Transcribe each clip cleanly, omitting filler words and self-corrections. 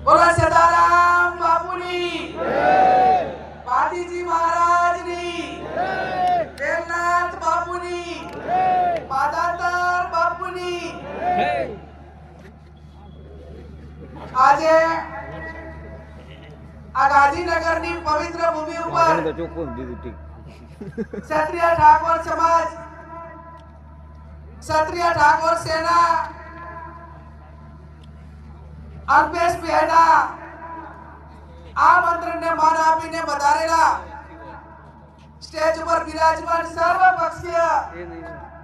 बोला सदाराम बापूनी जय, पाटीजी महाराजनी जय, वेलनाथ बापूनी जय, पादातार बापूनी जय। આજે આ ગાંધીનગરની પવિત્ર ભૂમિ ઉપર ક્ષત્રિય ઠાકોર સમાજ, ક્ષત્રિય ઠાકોર સેના અલ્પેશ પહેલા આ મંત્રને માન આપીને વધારેલા સ્ટેજ ઉપર બિરાજમાન સર્વપક્ષીય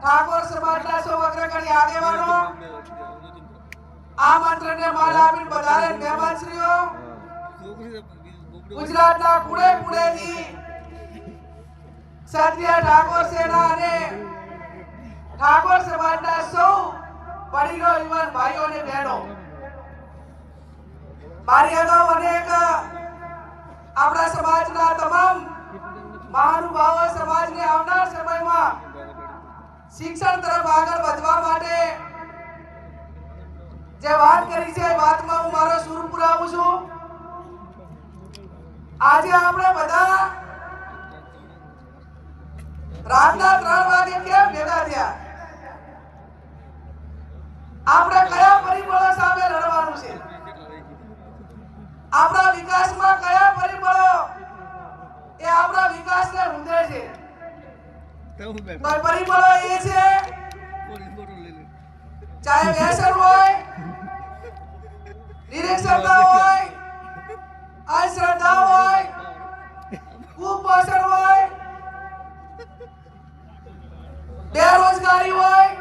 ઠાકોર સમાજના સૌ અગ્રગણ્ય આગેવાનો, આ મંત્રને માન આપીને વધારે મહેમાનશ્રીઓ, ગુજરાતના ખૂણે ખૂણેથી ક્ષત્રિય ઠાકોર સેના અને ઠાકોર સમાજના સૌ વડીલો, યુવાન ભાઈઓ અને બહેનો, મારી અગાઉ અનેક આપણા સમાજના તમામ મહાનુભાવો સમાજને આવનાર સમયમાં શિક્ષણ તરફ આગળ વધવા માટે જે વાત કરી છે, વાતમાં હું મારો સુર પુરાવું છું। આજે આપણે બધા રાતના 3 વાગે કેમ ભેગા થયા? આપણે કયા પરિબળો સામે લડવાનું છે? આપણા વિકાસમાં કયા પરિબળો એ આપણા વિકાસને રૂંધે છે? તો પરિબળો એ છે, ચાહે વ્યસન હોય, નિરીક્ષરતા હોય, અંધશ્રદ્ધા હોય, કુપોષણ હોય, બેરોજગારી હોય,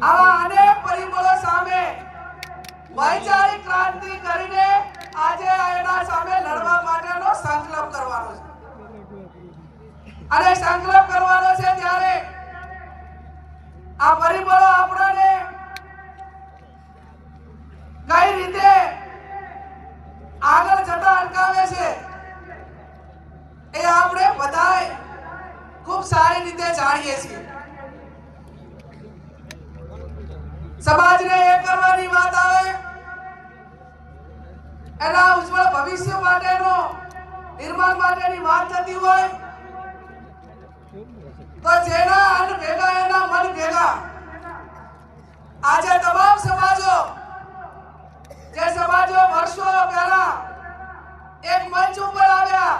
આવા અનેક પરિબળો સામે વૈચારિક ક્રાંતિ કરીને આજે એના સામે લડવા માટેનો સંકલ્પ કરવાનો છે। અને સંકલ્પ કરવાનો છે ત્યારે આ પરિબળો આપણને કઈ રીતે આગળ જતા અટકાવે છે એ આપણે બધાય ખૂબ સારી રીતે જાણીએ છીએ। સમાજને એક કરવાની વાત આવે, એના ઉજ્જવળ ભવિષ્ય માટેનો નિર્માણ માટેની વાત થતી હોય તો જેના અન્ન ભેગા એના મન ભેગા। આજે તમામ સમાજો, જે સમાજો વર્ષો પહેલા એક મંચ ઉપર આવ્યા,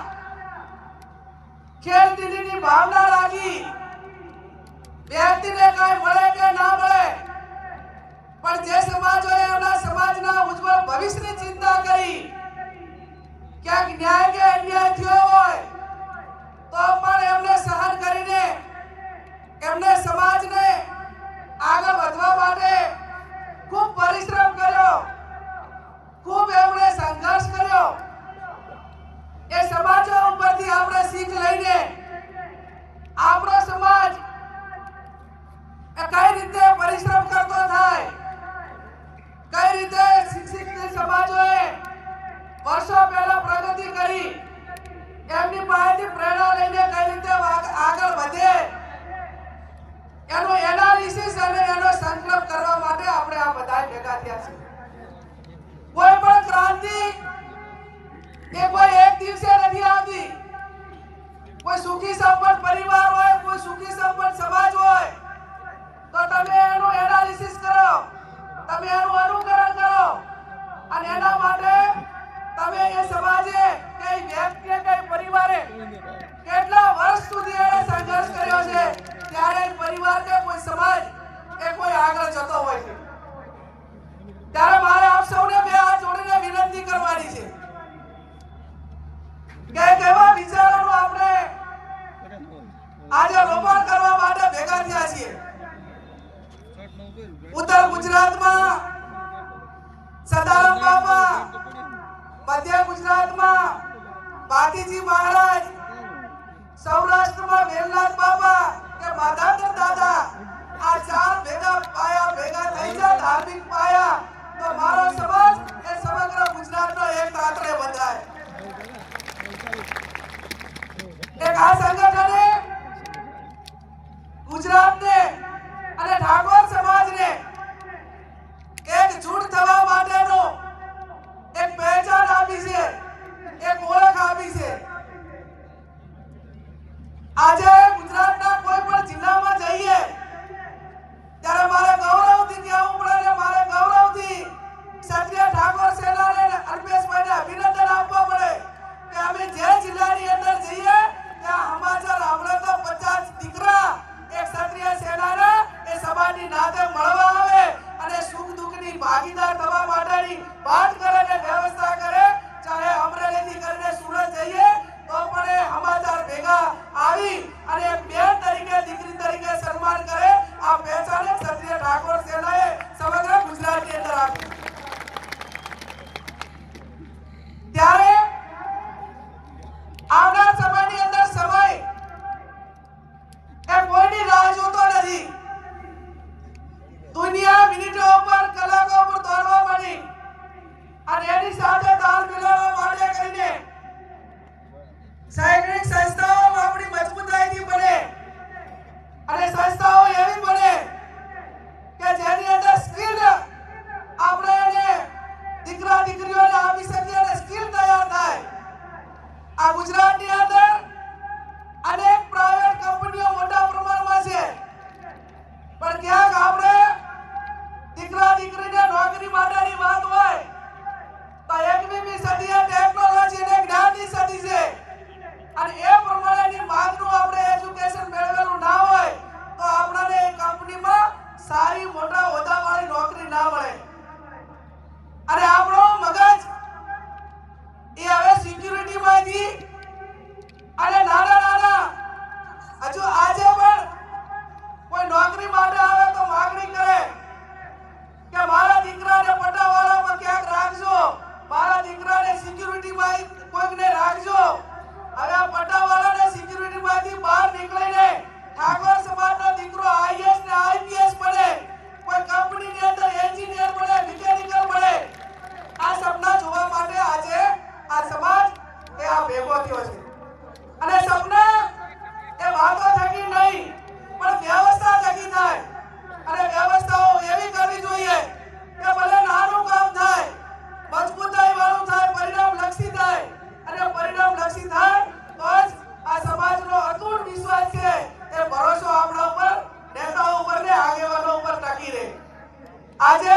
ખેલ દિલીની ભાવના રાખી, વ્યક્તિને કઈ મળે કે ના મળે, પણ જે સમાજોએ એમના સમાજના ઉજ્જવળ ભવિષ્યની ચિંતા કરી, ક્યાંક ન્યાય કે અન્યાય થયો હોય તો પણ એમને સહન કરીને એમને સમાજને આગળ વધવા માટે ખૂબ પરિશ્રમ કર્યો, ખૂબ એમણે સંઘર્ષ કર્યો। એ સમાજો ઉપરથી આપણે શીખ લઈને આપણો સમાજ કઈ રીતે પરિશ્રમ કરતો થાય, કઈ રીતે શિક્ષિત સમાજોએ વર્ષો પહેલા પ્રગતિ કરી, એમની પાસેથી પ્રેરણા લઈને કઈ રીતે આગળ વધે, એનો એનાલિસિસ અને એનો સંકલ્પ કરવા માટે આપણે આ બધા ભેગા થયા છીએ। કોઈ પણ ક્રાંતિ એ કોઈ એક દિવસે નથી આવતી। કોઈ સુખી સંપન્ન પરિવાર હોય, કોઈ સુખી સંપન્ન સમાજ હોય તો તમે એનું એનાલિસિસ કરો, તમે એનું અનુકરણ કરો અને એના માટે તમે એ સમાજે કઈ વ્યક્તિએ કઈ પરિવારે કેટલા વર્ષ સુધી એને સંઘર્ષ કર્યો છે, ત્યારે પરિવાર કે કોઈ સમાજ એ કોઈ આગળ જતો હોય છે। ત્યારે મારે આપ સૌને બે હાથ જોડીને વિનંતી કરવાની છે કે કેવા વિચારોનું આપણે આજે રોપણ કરવા માટે ભેગા થયા છીએ। ઉત્તર ગુજરાતમાં સદારામ બાપા, મધ્ય ગુજરાતમાં પાટીજી મહારાજ, સૌરાષ્ટ્રમાં વેલનાથ બાપા કે માધાતર દાદા, આ ચાર ભેગા પાયા ભેગા થઈ જાય ધાર્મિક પાયા તો મારો સમાજ એ સમગ્ર ગુજરાતનો એક તાતરે બંધાય। એક આ સંગઠને ગુજરાતને અને ઠાકોર સમાજને એકજૂટ થવા માટેનો ગુજરાતની અંદર અનેક પ્રાઇવેટ કંપનીઓ મોટા પ્રમાણમાં છે, પણ ક્યાંક આપણે દીકરા દીકરીને નોકરી માટેની વાત હોય તો 21મી સદીએ ટેકનોલોજી અને જ્ઞાનની સદી છે, અને એ પ્રમાણેની માંગનું આપણે એજ્યુકેશન મેળવેલું ના હોય તો આપણને એ કંપનીમાં સારી મોટા હોદ્દાવાળી નોકરી ના મળે. અને આપણો મગજ એ હવે સિક્યુરિટીમાંથી અને નાના હજુ આજે પણ કોઈ નોકરી માટે આવે તો માંગણી કરે કે મારા દીકરાને પટાવાળામાં ક્યાંક રાખજો, મારા દીકરાને સિક્યુરિટીમાં કોઈકને રાખજો. હવે આ પટાવાળાને સિક્યુરિટીમાંથી બહાર નીકળીને ઠાકોર સમાજનો દીકરો આઈએસ ને આઈપીએસ બને, કોઈ કંપનીની અંદર એન્જિનિયર બને, મિકેનિકલ બને, આ સપના જોવા માટે આજે આ સમાજ એ આ ભેગો થયો છે. અને સપના એ વાતો થકી નહીં પણ વ્યવસ્થા થકી થાય, અને વ્યવસ્થાઓ એવી કરવી જોઈએ કે ભલે નાનું કામ થાય, મજબૂતાઈ વાળું થાય, પરિણામલક્ષી થાય, અને પરિણામલક્ષી થાય તો જ આ સમાજનો અતૂટ વિશ્વાસ છે એ ભરોસો આપણા ઉપર, નેતાઓ ઉપર ને આગેવાનો ઉપર ટકી રહે. આજે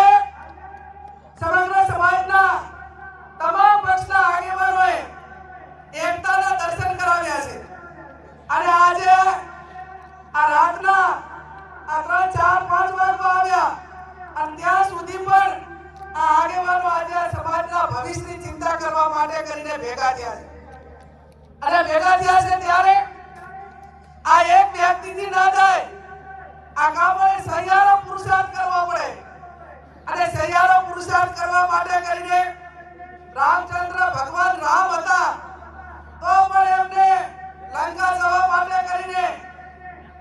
સમગ્ર સમાજના તમામ પક્ષના આગેવાનોએ એકતાના દર્શન કરાવ્યા છે, અને આજે આ રાતના આ 3, 4, 5 વાગવા આવ્યા અને ત્યાં સુધી પણ આ આગેવાનો આજે સમાજના ભવિષ્યની ચિંતા કરવા માટે કરીને ભેગા થયા છે. અને ભેગા થયા છે ત્યારે આ એક વ્યક્તિથી ના થાય, આ કામોએ સહિયારો પુરુષાર્થ કરવો પડે, અને સહિયારો પુરુષાર્થ કરવા માટે કરીને રામચંદ્ર ભગવાન રામ હતા તો પણ એમને લંકા જવા માટે કરીને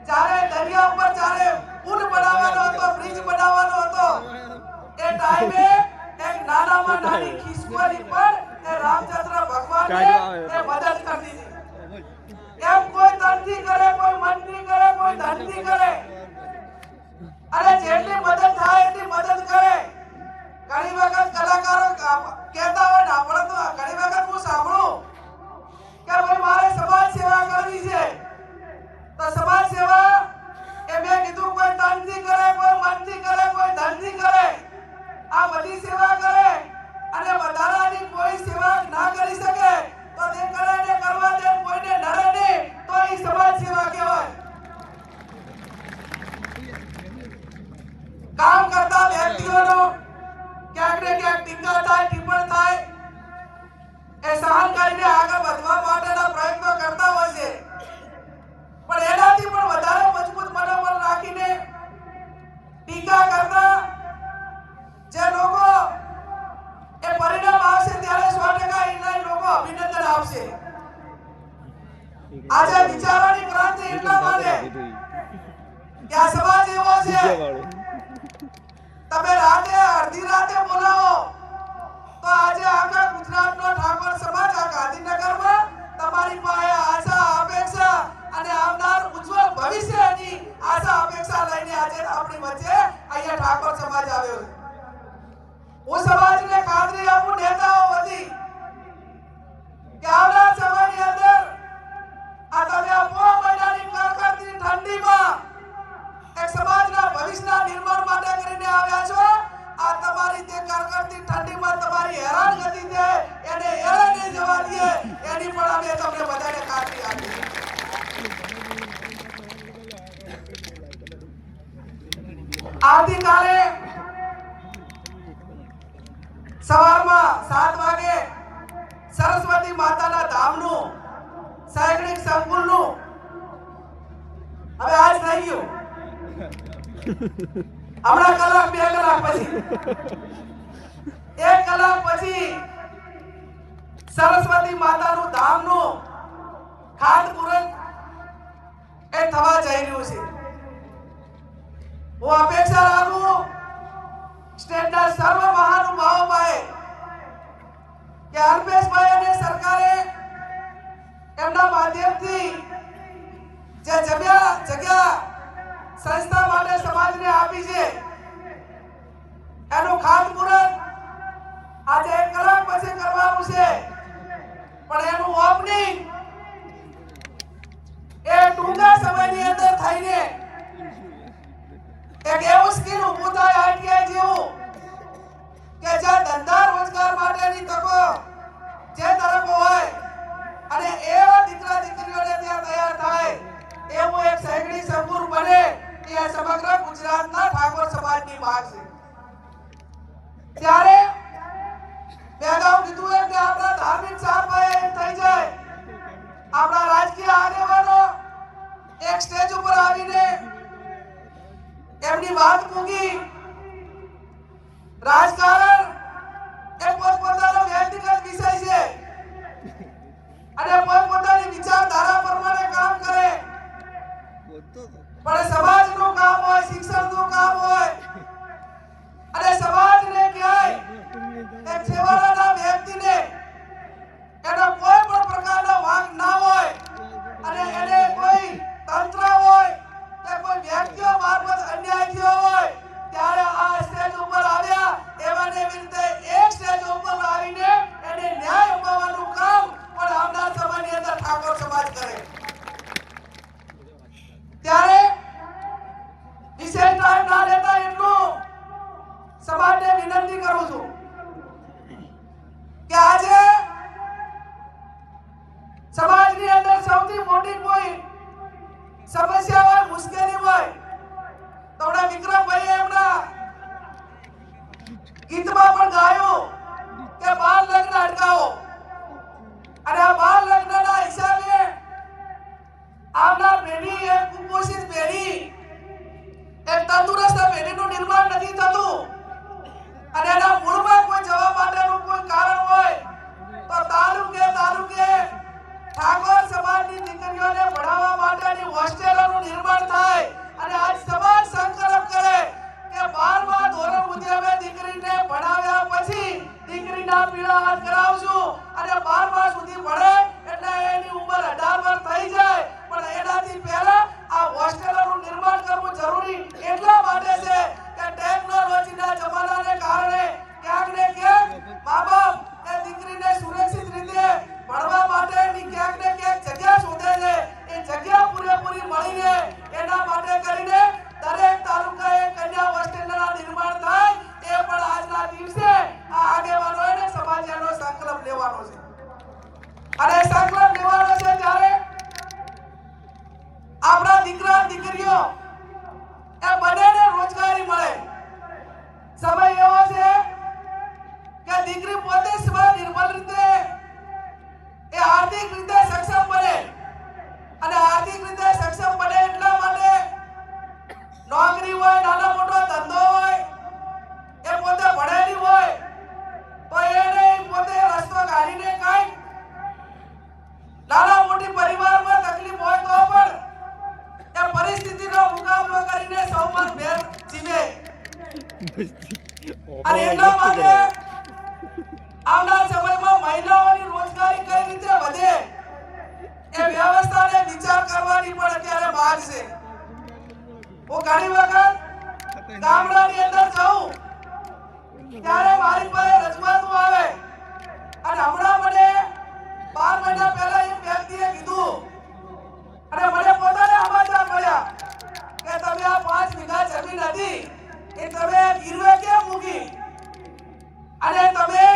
જ્યારે દરિયા ઉપર જ્યારે પુલ બનાવવાનો હતો, બ્રિજ બનાવવાનો હતો, એ ટાઈમે એક નાનામાં નાની ખિસકોલી પર એ રામચંદ્ર ભગવાનને એ મદદ કરી દીધી. એમ કોઈ તનથી કરે, કોઈ મનથી કરે, કોઈ ધનથી કરે, અને જેટલી મદદ થાય એટલી મદદ કરે. ઘણી વખત કલાકારો કહેતા હોય ને, આપણે તો ઘણી વખત હું સાંભળું કે ભાઈ મારે સમાજ સેવા કરવી છે, તો સમાજ સેવા એ મેં કીધું કોઈ તનથી કરે, કોઈ મનથી કરે, કોઈ ધનથી કરે, આ બધી સેવા કરે અને વધારાની કોઈ સેવા ના કરી શકે તો તે કરે ને કરવા દે, કોઈને નડે નહીં તો એ સમાજ સેવા કહેવાય. કામ કરતા વ્યક્તિઓનો ક્યાંક ને ક્યાંક ટીકા થાય, ટિપ્પણ થાય, એ સહન કરીને આગળ વધવા માટેના પ્રયત્નો કરતા હોય છે, પણ એનાથી પણ વધારે મજબૂત મનોબળ રાખીને ટીકા કરતા જે લોકો એ પરિણામ આવશે ત્યારે 100% ઇનલાઈન લોકો અભિનંદન આપશે. આજે વિચારોની ક્રાંતિ એટલા માટે કે આ સમાજ એવો છે, તમે રાતે અડધી રાતે બોલાવો તો આજે આખા ગુજરાતનો ઠાકોર સમાજ આ ગાંધીનગરમાં તમારી પાસે આશા, અપેક્ષા અને આવનાર ઉજ્જવળ ભવિષ્યની આશા અપેક્ષા લઈને આજે આપણી વચ્ચે અહીંયા ઠાકોર સમાજ આવ્યો છે. હું સમાજને ખાતરી આપું, નેતાઓ વતી, કે આવનાર સમયની અંદર આ તમે આ 9 મહિનાની કડકડતી ઠંડીમાં એક સમાજના ભવિષ્યના નિર્માણ માટે કરીને આવ્યા છો. આ તમારી તે કડકડતી ઠંડીમાં તમારી હેરાનગતિ છે એને હેરાન નહીં જવા દે, એની પણ અમે તમને બધાને ખાતરી આપી. આવતીકાલે સવારમાં 7 વાગે સરસ્વતી માતાના ધામનું શૈક્ષણિક સંકુલનું હવે આજ થઈ ગયું, હમણાં કલાક 2 કલાક પછી 1 કલાક પછી સરસ્વતી માતાનું ધામનું ખાતમુહૂર્ત એ થવા જઈ રહ્યું છે. હું અપેક્ષા રાખું સ્ટેટના સર્વ મહાનુભાવો પાસે કે અલ્પેશભાઈ અને સરકારે એમના માધ્યમથી જે જગ્યા સંસ્થા માટે સમાજને આપી છે એનું ખાતમુહૂર્ત આજે 1 કલાક પછી કરવાનું છે, પણ એનું ઓપનિંગ અને પોતપોતાની વિચારધારા પ્રમાણે કામ કરે, પણ સમાજનું કામ હોય, શિક્ષણનું કામ હોય અને સમાજને ક્યાંય એક છેવાડાના વ્યક્તિને એનો કોઈ પણ પ્રકારનો વાંક ના હોય અને એને કોઈ તંત્ર હોય કે કોઈ વ્યક્તિઓ મારફત અન્યાય થયો હોય ત્યારે આ સ્ટેજ ઉપર આવ્યા એવાને એવી રીતે એક સ્ટેજ ઉપર આવીને એને ન્યાય અપાવવાનું કામ પણ આવનાર સમયની અંદર ઠાકોર સમાજ કરે. ત્યારે વિશેષ ટાઈમ ના લેતા એટલું સમાજને વિનંતી કરું છું કે આજે સમાજની અંદર સૌથી મોટી કોઈ સમસ્યા હોય, મુશ્કેલી હોય તો હમણાં વિક્રમભાઈએ એમના ગીતમાં પણ ગાયું કે બાળ લગ્ન અટકાવો, અને આ બાળ લગ્નના હિસાબે આવનાર પેઢી એક કુપોષિત પેઢી, એક તંદુરસ્ત પેઢીનું નિર્માણ નથી થતું અને એના મૂળમાં કોઈ જવા માટેનું કોઈ કારણ હોય તો તાલુકે ઠાકોર સમાજની દીકરીઓને ભણાવવા માટેની હોસ્ટેલોનું નિર્માણ થાય અને આજ સમાજ સંકલ્પ કરે કે 12મા ધોરણ સુધી અમે દીકરીને ભણાવ્યા પછી દીકરીના પીળા હાથ કરાવશું અને 12મા સુધી ભણે એટલે એની ઉંમર 18 વર્ષ થઈ જાય, પણ એનાથી પહેલા આ હોસ્ટેલોનું નિર્માણ કરવું જરૂરી એટલા માટે છે કે ટેકનોલોજીના જમાનાને કારણે ક્યાંક ને ક્યાંક મા-બાપ એ દીકરીને સુરક્ષિત રીતે ભણવા માટેની ક્યાંક ને ક્યાંક જગ્યા શોધે છે. એ જગ્યા પૂરેપૂરી મળી રહે એના માટે કરીને દરેક તાલુકાએ કન્યા હોસ્ટેલના નિર્માણ થાય એ પણ આજના દિવસે આ આગેવાનોએ સમાજનો સંકલ્પ લેવાનો છે અને સંકલ્પ લેવાનો છે ત્યારે આપણા દીકરા દીકરીઓ એ બંનેને રોજગારી મળે. સમય એવો છે કે દીકરી પોતે સ્વનિર્ભર રીતે એ આર્થિક રીતે સક્ષમ બને અને આર્થિક રીતે સક્ષમ બને એટલા માટે નોકરી હોય, નાનો મોટો ધંધો હોય, એ પોતે ભણેલી હોય તો એને પોતે રસ્તો કાઢીને કઈ નાના મોટી પરિવારમાં તકલીફ હોય તો પણ એ પરિસ્થિતિનો મુકાબલો કરીને સૌમાં ભેર જીવે. અને એટલા માટે આવનાર સમયમાં મહિલાઓની રોજગારી કઈ રીતે વધે એ વ્યવસ્થાને વિચાર કરવાની પણ અત્યારે માંગ છે. હું ઘણી વખત ગામડાની અંદર જાઉં ત્યારે મારી પાસે રજૂઆતો આવે અને હમણાં મને 12 મહિના પહેલા એક વ્યક્તિએ કીધું અને મને પોતાને સમાચાર મળ્યા કે તમે આ 5 વીઘા જમીન હતી એ તમે ગીરવે કેમ મૂકી અને તમે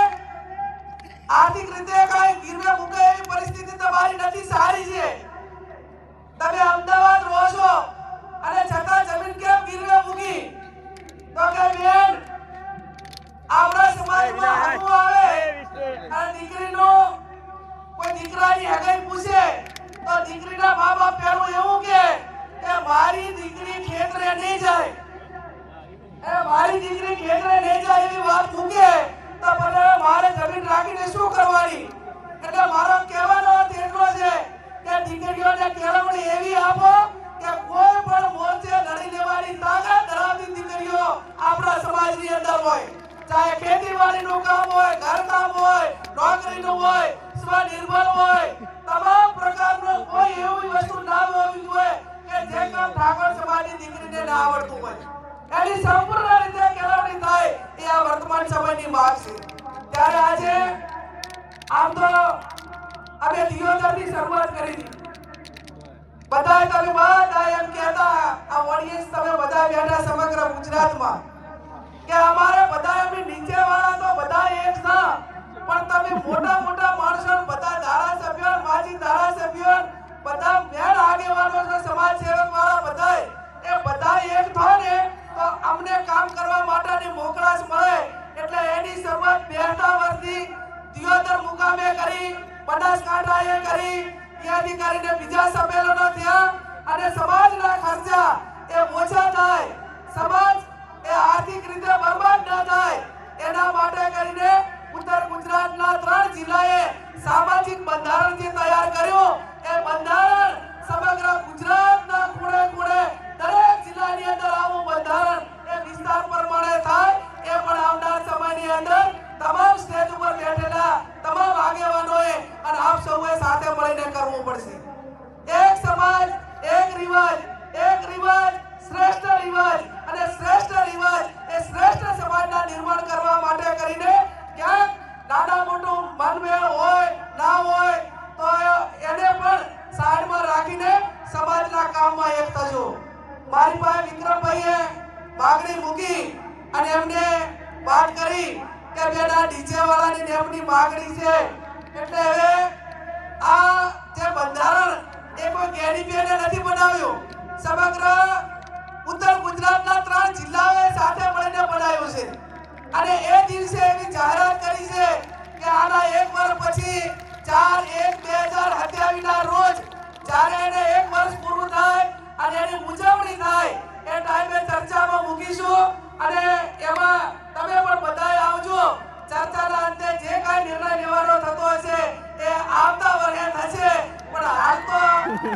આર્થિક રીતે કઈ ગીરવે મૂકે એવી પરિસ્થિતિ તમારી નથી, સારી છે, તમે અમદાવાદ રહો છો અને છતાં જમીન કેમ ગીરવે મૂકી? તો કે બેન આપણા સમાજમાં હકુ આવે અને દીકરીનો કોઈ દીકરાની હગાઈ પૂછે તો દીકરીના મા-બાપ પહેલું એવું કે મારી દીકરી ખેતરે નહીં જાય, મારી દીકરી ખેતરે નહીં જાય એવી વાત મૂકે તો પછી મારે જમીન રાખીને શું કરવાની? એટલે મારો કહેવાનો અર્થ એટલો છે કે દીકરીઓને કેળવણી એવી આપો કે કોઈ પણ મોરચે લડી લેવાની તાકાત ધરાવતી દીકરીઓ આપણા સમાજની અંદર હોય, ચાહે ખેતીવાડીનું કામ હોય, ઘરકામ હોય, નોકરીનું હોય, સ્વનિર્ભર હોય, તમામ પ્રકારનું કોઈ એવી વસ્તુ ના હોવી જોઈએ કે જે કામ ઠાકોર સમાજની દીકરીને ના આવડતું હોય. એની સંપૂર્ણ રીતે કેળવણી થાય એ આ વર્તમાન સમયની માંગ છે. ત્યારે આજે આમ તો અમે દિયોદરની શરૂઆત કરી હતી. બધા તમે બધા એમ કહેતા આ ઓડિયન્સ તમે બધા બેઠા સમગ્ર ગુજરાતમાં કે અમારે બધા એમની નીચેવાળા તો બધા એક ના, પણ તમે મોટા મોટા માણસો બધા ધારાસભ્યો, માજી ધારાસભ્યો, બધા મેળ આગેવાનો છે, સમાજ સેવક વાળા બધા એ બધા એક થાય ને તો અમને કામ કરવા માટેની મોકળાશ મળે. એટલે એની શરૂઆત 2 વર્ષથી દિયોદર મુકામે કરી, બનાસકાંઠાએ કરી, ત્યાંથી કરીને બીજા સંમેલનો થયા અને સમાજના ખર્ચા એ ઓછા થાય, સમાજ એ આર્થિક રીતે બરબાદ ન થાય એના માટે કરીને ઉત્તર ગુજરાતના 3 જિલ્લાએ સામાજિક બંધારણ જે તૈયાર પડશે. એક સમાજ એક રિવાજ, એક રિવાજ શ્રેષ્ઠ રિવાજ, અને શ્રેષ્ઠ રિવાજ એ શ્રેષ્ઠ સમાજના નિર્માણ કરવા માટે કરીને ક્યાંક નાના મોટું મનમેળ હોય ના હોય તો એને પણ સાઈડમાં રાખીને સમાજના કામમાં એક થજો. મારી પાસે વિક્રમભાઈએ માગણી મૂકી અને એમને વાત કરી કે બેના ડીજે વાળાની એમની માગણી છે, એટલે હવે આ જે બંધારણ એ કોઈ કેડીપીને નથી બનાવ્યું, સમગ્ર ઉત્તર ગુજરાતના 3 જિલ્લાઓએ સાથે મળીને બનાવ્યું છે. અને એ દિવસે એવી જાહેરાત કરી છે કે આના 1 વર્ષ પછી 4/1/2027 ના રોજ જ્યારે એને 1 વર્ષ પૂરું થાય અને એની ઉજવણી થાય એ ટાઈમે ચર્ચામાં મૂકીશું, અને એમાં તમે પણ બધાય આવજો. ચર્ચાના અંતે જે કાંઈ નિર્ણય લેવાનો થતો હશે એ આવતા વર્ષે થશે, પણ હાલ તો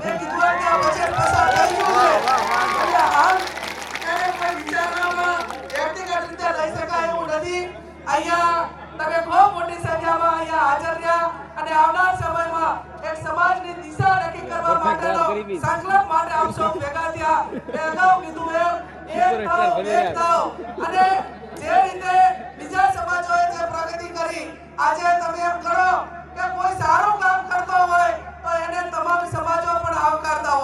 મેં કીધું કે આ બજેટ પસાર થઈ ગયું છે એટલે હાલ એને કોઈ વિચારણામાં વ્યક્તિગત રીતે લઈ શકાય એવું નથી. અહીંયા તમે ખૂબ મોટી સંખ્યામાં અહીંયા હાજર રહ્યા અને આવનાર સમયમાં એક સમાજની દિશા નક્કી કરવા માટેનો સંકલ્પ માટે આપ સૌ ભેગા થયા. મેં અગાઉ કીધું એમ એક થાવ અને જે રીતે બીજા સમાજોએ જે પ્રગતિ કરી, આજે તમે એમ કરો કે કોઈ સારું કામ કરતો હોય તો એને તમામ સમાજો પણ આવકારતા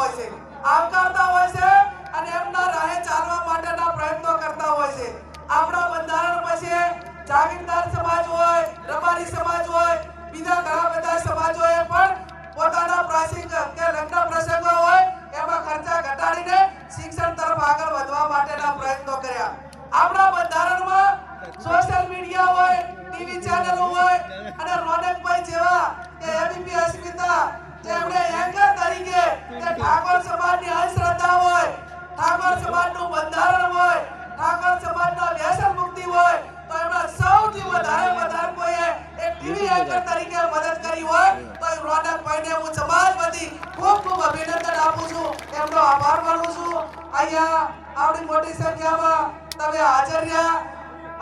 હોય છે અને એમના રાહે ચાલવા માટેના પ્રયત્નો કરતા હોય છે. આપણા બંધારણ પછી જાગીરદાર સમાજ હોય, રબારી સમાજ હોય, બીજા ઘણા બધા સમાજોએ પણ પોતાના પ્રાસિંગ કે લગ્ન પ્રસંગો હોય એમાં ખર્ચા ઘટાડીને શિક્ષણ તરફ આગળ વધવા માટેના પ્રયત્નો કર્યા. આપણા બંધારણમાં સોશિયલ મીડિયા હોય, ટીવી ચેનલ હોય અને રોનકભાઈ જેવા કે એબીપી અસ્મિતા જેમણે એન્કર તરીકે કે ઠાકોર સમાજની અંધશ્રદ્ધા હોય, ઠાકોર સમાજનું બંધારણ હોય, ઠાકોર સમાજના વ્યસન મુક્તિ હોય તો એમના સૌથી વધારે કોઈએ એક ટીવી એન્કર તરીકે મદદ કરી હોય તો રોનકભાઈને હું સમાજ વતી ખૂબ અભિનંદન આપું છું, એમનો આભાર માનું છું. અહીંયા આવડી મોટી સંખ્યામાં તમે હાજર રહ્યા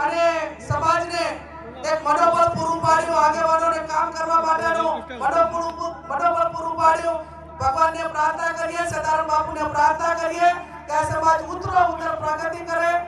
અને સમાજને એક મનોબળ પૂરું પાડ્યું, આગેવાનોને કામ કરવા માટેનું મનોબળ પૂરું પાડ્યું. ભગવાનને પ્રાર્થના કરીએ, સદારામ બાપુને પ્રાર્થના કરીએ કે સમાજ